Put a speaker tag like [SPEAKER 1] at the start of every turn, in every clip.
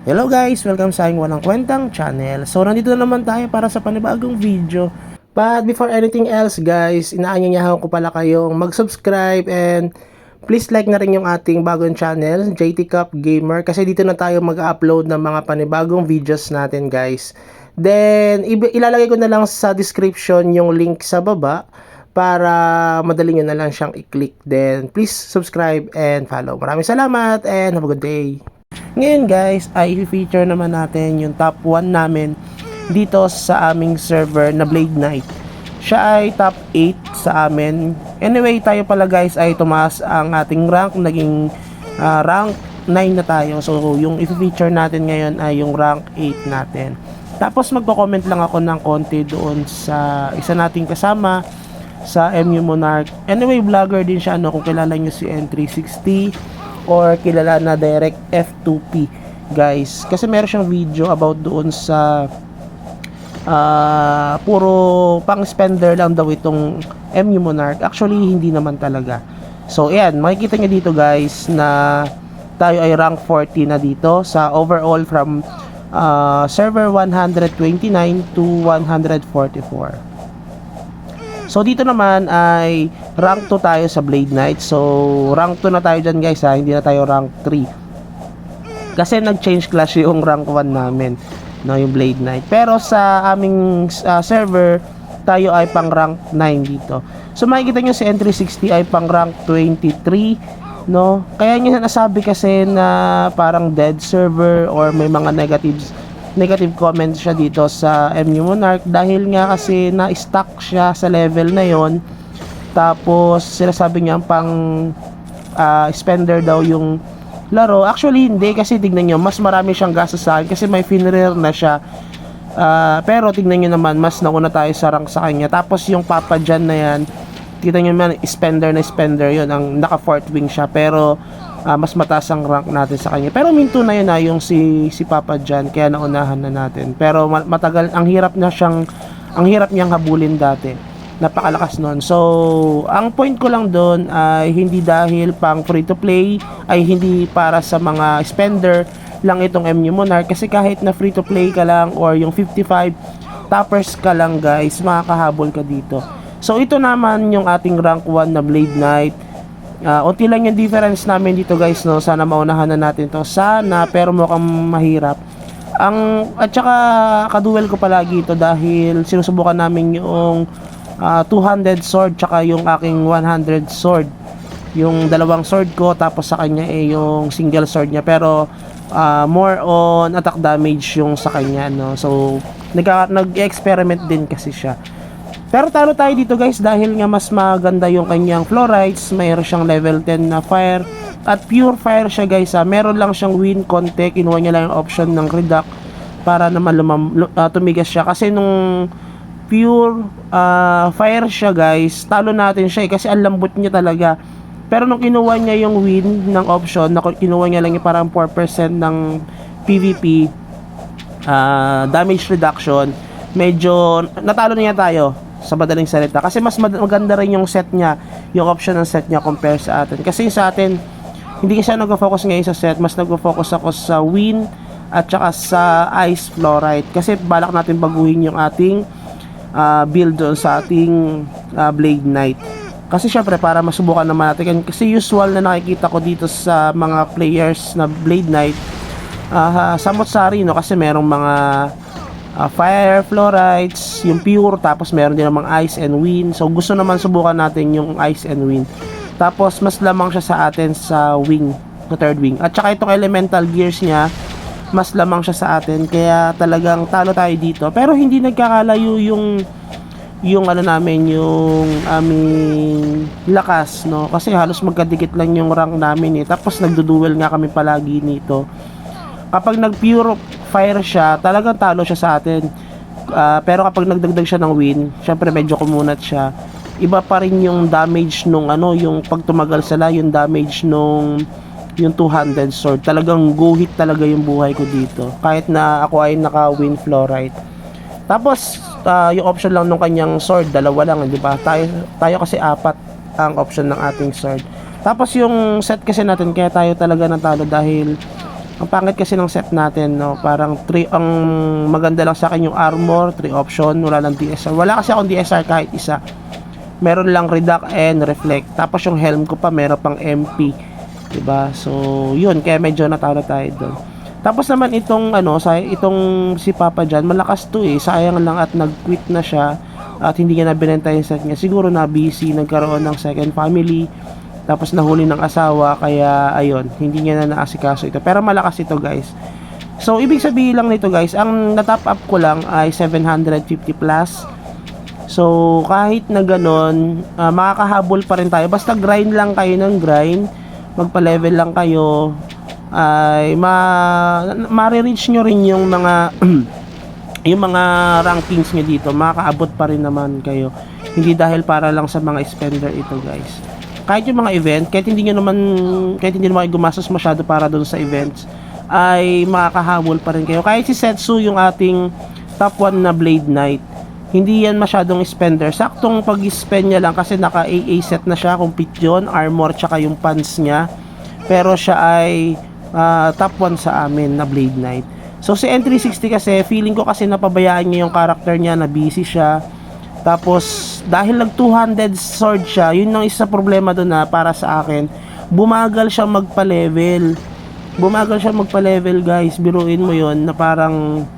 [SPEAKER 1] Hello guys! Welcome sa aking walang kwentang channel. So nandito na naman tayo para sa panibagong video. But before anything else guys, inaanyayahan ko pala kayong mag-subscribe and please like na rin yung ating bagong channel, JT Cup Gamer, kasi dito na tayo mag-upload ng mga panibagong videos natin guys. Then ilalagay ko na lang sa description yung link sa baba para madali nyo na lang siyang i-click. Then please subscribe and follow. Maraming salamat and have a good day! Ngayon guys, ay i-feature naman natin yung top 1 namin dito sa aming server na Blade Knight. Siya ay top 8 sa amin. Anyway, tayo pala guys ay tumaas ang ating rank. Naging rank 9 na tayo. So, yung i-feature natin ngayon ay yung rank 8 natin. Tapos magko-comment lang ako ng konti doon sa isa nating kasama sa MU Monarch. Anyway, vlogger din siya, no, kung kilala nyo si N360 or kilala na Direct F2P guys, kasi meron siyang video about doon sa puro pang spender lang daw itong MU Monarch. Actually hindi naman talaga. So ayan, makikita nyo dito guys na tayo ay rank 40 na dito sa overall from server 129 to 144. So dito naman ay rank 2 tayo sa Blade Knight. So rank 2 na tayo dyan guys ha, hindi na tayo rank 3. Kasi nag-change class yung rank 1 namin, no, yung Blade Knight. Pero sa aming server, tayo ay pang rank 9 dito. So makikita nyo si N360 ay pang rank 23, no. Kaya nyo nasabi kasi na parang dead server or may mga negative comments siya dito sa MU Monarch dahil nga kasi na-stuck siya sa level na yon. Tapos sinasabi niya pang spender daw yung laro. Actually hindi, kasi tignan nyo, mas marami siyang gastos sa akin kasi may finrare na siya. Pero tignan nyo naman, mas nauna tayo sa rank sa kanya. Tapos yung Papa Jan na yan, kita nyo naman, spender yun, ang naka 4th wing siya, pero mas mataas ang rank natin sa kanya. Pero minto na yun yung si Papa Jan, kaya naunahan na natin. Pero matagal, ang hirap niyang habulin dati. Napakalakas nun. So ang point ko lang doon ay hindi dahil pang free to play, ay hindi para sa mga spender lang itong MU Monarch, kasi kahit na free to play ka lang or yung 55 toppers ka lang guys, makakahabol ka dito. So ito naman yung ating rank 1 na Blade Knight. Unti lang yung difference namin dito guys, no. Sana maunahan na natin to, sana, pero mukhang mahirap. At saka kaduel ko palagi ito dahil sinusubukan namin yung 200 sword tsaka yung aking 100 sword, yung dalawang sword ko, tapos sa kanya yung single sword niya, pero more on attack damage yung sa kanya, no. So nag-experiment din kasi siya. Pero talo tayo dito guys dahil nga mas maganda yung kanyang fluorides. Mayroon siyang level 10 na fire at pure fire siya guys. Meron lang siyang win konti, kinuha niya lang yung option ng reduct para naman tumigas siya. Kasi nung pure fire siya guys, talo natin siya kasi ang lambot niya talaga. Pero nung kinuha niya yung win ng option, kinuha niya lang yung parang 4% ng PVP damage reduction, medyo natalo niya tayo sa madaling salita, kasi mas maganda rin yung set niya, yung option ng set niya compare sa atin. Kasi sa atin hindi kasi nag-focus ngayon sa set, mas nag-focus ako sa win at saka sa ice fluoride, kasi balak natin baguhin yung ating build doon sa ating Blade Knight. Kasi syempre para masubukan naman natin, kasi usual na nakikita ko dito sa mga players na Blade Knight, samot sari, no, kasi merong mga fire fluorides, yung pure, tapos meron din namang ice and wind. So gusto naman subukan natin yung ice and wind. Tapos mas lamang siya sa atin sa wing, sa third wing. At saka itong elemental gears niya, mas lamang siya sa atin, kaya talagang talo tayo dito. Pero hindi nagkakalayo yung ano namin, yung aming lakas, no, kasi halos magkadikit lang yung rank namin eh. Tapos nagduduel nga kami palagi nito. Kapag nag pure fire siya, talagang talo siya sa atin. Pero kapag nagdagdag siya ng win, syempre medyo kumunat siya. Iba pa rin yung damage nung yung pag tumagal sila, yung damage nung yung 200 sword. Talagang go hit talaga yung buhay ko dito, kahit na ako ay naka win fluoride. Tapos yung option lang nung kanyang sword, dalawa lang, di ba? Tayo kasi apat ang option ng ating sword. Tapos yung set kasi natin, kaya tayo talaga natalo dahil Ang pangit kasi ng set natin, no? Parang 3 ang maganda lang sa akin yung armor, 3 option, wala lang DSR. Wala kasi akong DSR kahit isa. Meron lang reduct and reflect. Tapos yung helm ko pa meron pang MP, 'di ba? So, yun kaya medyo natalo tayo doon. Tapos naman itong itong si Papa John, malakas to eh. Sayang lang at nag-quit na siya at hindi niya nabenta yung set niya. Siguro na busy, nagkaroon ng second family. Tapos nahuli ng asawa, kaya ayun, hindi niya na naasikaso ito. Pero malakas ito guys. So ibig sabihin lang nito guys, ang na-top up ko lang ay 750 plus. So kahit na ganon, makakahabol pa rin tayo. Basta grind lang kayo ng grind, magpa-level lang kayo, ay ma-reach nyo rin yung mga yung mga rankings nyo dito. Makakaabot pa rin naman kayo. Hindi dahil para lang sa mga spender ito guys. Kahit yung mga event, kahit hindi naman kayo gumastos masyado para doon sa events, ay makakahabol pa rin kayo. Kahit si Setsu, yung ating top 1 na Blade Knight, hindi yan masyadong spender. Saktong pag-spend niya lang kasi naka AA set na siya, complete yun, armor tsaka yung pants niya. Pero siya ay top 1 sa amin na Blade Knight. So si N360 kasi, feeling ko kasi napabayaan niya yung character niya, na busy siya. Tapos dahil nag 200 sword siya, yun ang isa problema doon na para sa akin. Bumagal siya magpa-level. Guys. Biruin mo yun na parang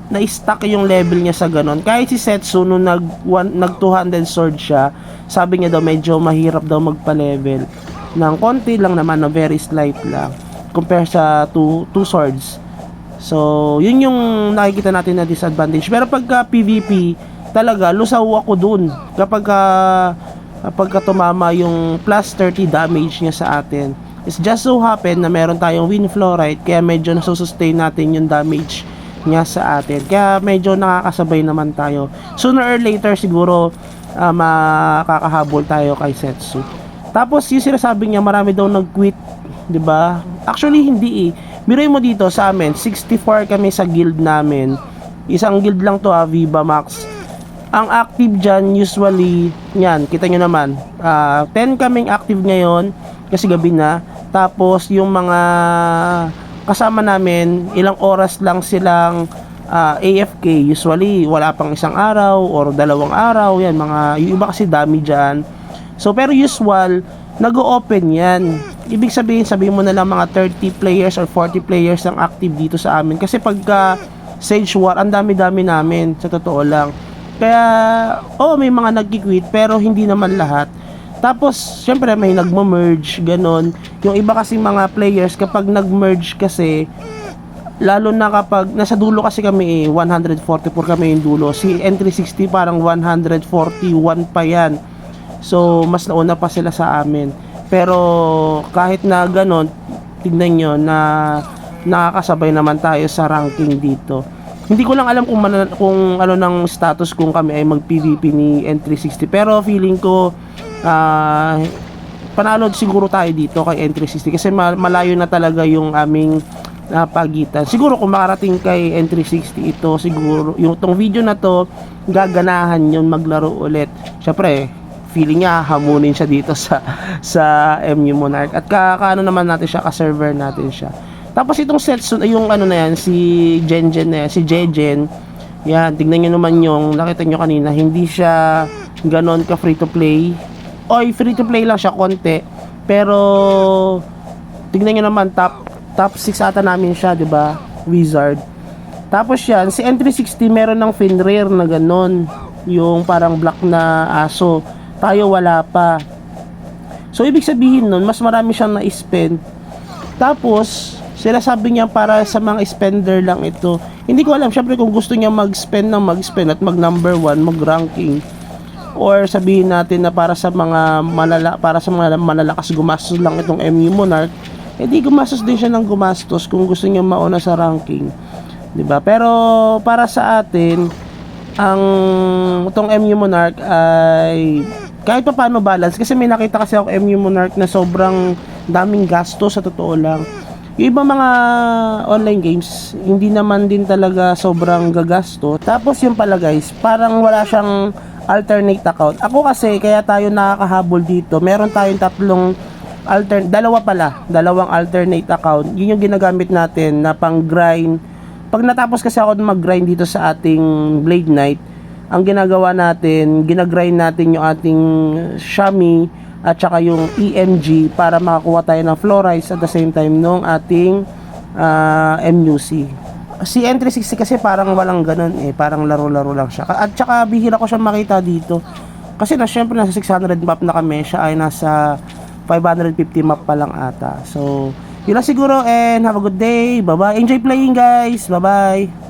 [SPEAKER 1] na-stuck yung level niya sa ganon. Kahit si Setsu nung nag 200 sword siya, sabi niya daw medyo mahirap daw magpa-level. Nang konti lang naman, na very slight lang compare sa two swords. So, yun yung nakikita natin na disadvantage. Pero pagka PvP, talaga, lusaw ako dun. Kapag tumama yung plus 30 damage niya sa atin. It's just so happen na meron tayong wind fluorite, kaya medyo nasusustain natin yung damage niya sa atin. Kaya medyo nakakasabay naman tayo. Sooner or later, siguro, makakahabol tayo kay Setsu. Tapos, yung sinasabi niya, marami daw nag-quit. 'Di ba? Actually hindi eh. Biruin mo dito sa amin, 64 kami sa guild namin. Isang guild lang to, Viva Max. Ang active dyan usually, yan, kita nyo naman, 10 kaming active ngayon kasi gabi na. Tapos yung mga kasama namin, ilang oras lang silang AFK. Usually wala pang isang araw or 2 araw. Yan, yung iba kasi dami dyan. So pero usual, nag-o-open yan. Ibig sabihin mo na lang mga 30 players or 40 players ang active dito sa amin. Kasi pagka Sage War, ang dami-dami namin, sa totoo lang. Kaya, may mga nag-quit, pero hindi naman lahat. Tapos, syempre may nagmo-merge, ganon. Yung iba kasi mga players, kapag nag-merge kasi, lalo na kapag, nasa dulo kasi kami 144 kami yung dulo. Si N360 parang 141 pa yan. So, mas nauna pa sila sa amin. Pero kahit na ganon, tignan nyo na nakakasabay naman tayo sa ranking dito. Hindi ko lang alam kung ano ng status kung kami ay mag-PVP ni N360. Pero feeling ko panalo siguro tayo dito kay N360 kasi malayo na talaga yung aming pagitan. Siguro kung makarating kay N360 ito, siguro yung tong video na to, gaganahan yun maglaro ulit. Syempre, feeling niya hamunin siya dito sa MU Monarch at kaano naman natin siya, ka-server natin siya. Tapos itong Setsu, yung ano na yan, si Jenjen na yan, si Jejen, yan, tignan nyo naman yung nakita nyo kanina, hindi siya ganon ka free to play. Free to play lang siya konti, pero tignan nyo naman, top 6 ata namin siya, 'di ba? Wizard. Tapos yan, si N360 meron ng Fenrir na ganon, yung parang black na aso. Tayo wala pa. So ibig sabihin nun, mas marami siyang na-spend. Tapos sila sabi niya para sa mga spender lang ito. Hindi ko alam, syempre kung gusto niya mag-spend at mag number 1, mag ranking, or sabihin natin na para sa mga malalakas gumastos lang itong MU Monarch, edi gumastos din siya ng gumastos kung gusto niya mauna sa ranking, 'di ba? Pero para sa atin, ang itong MU Monarch ay kahit pa paano balance, kasi may nakita kasi ako MU Monarch na sobrang daming gasto sa totoo lang. Yung ibang mga online games, hindi naman din talaga sobrang gagasto. Tapos yung pala guys, parang wala siyang alternate account. Ako kasi, kaya tayo nakakahabol dito, meron tayong tatlong dalawang alternate account. Yun yung ginagamit natin na pang grind. Pag natapos kasi ako mag-grind dito sa ating Blade Knight, ang ginagawa natin, ginagrind natin yung ating Xiaomi at saka yung EMG para makakuha tayo ng fluorides at the same time nung ating MUC. Si N360 kasi parang walang ganun parang laro-laro lang siya. At saka bihira ko siya makita dito. Kasi syempre nasa 600 map na kami, siya ay nasa 550 map pa lang ata. So, yun lang siguro and have a good day. Bye-bye. Enjoy playing guys. Bye-bye.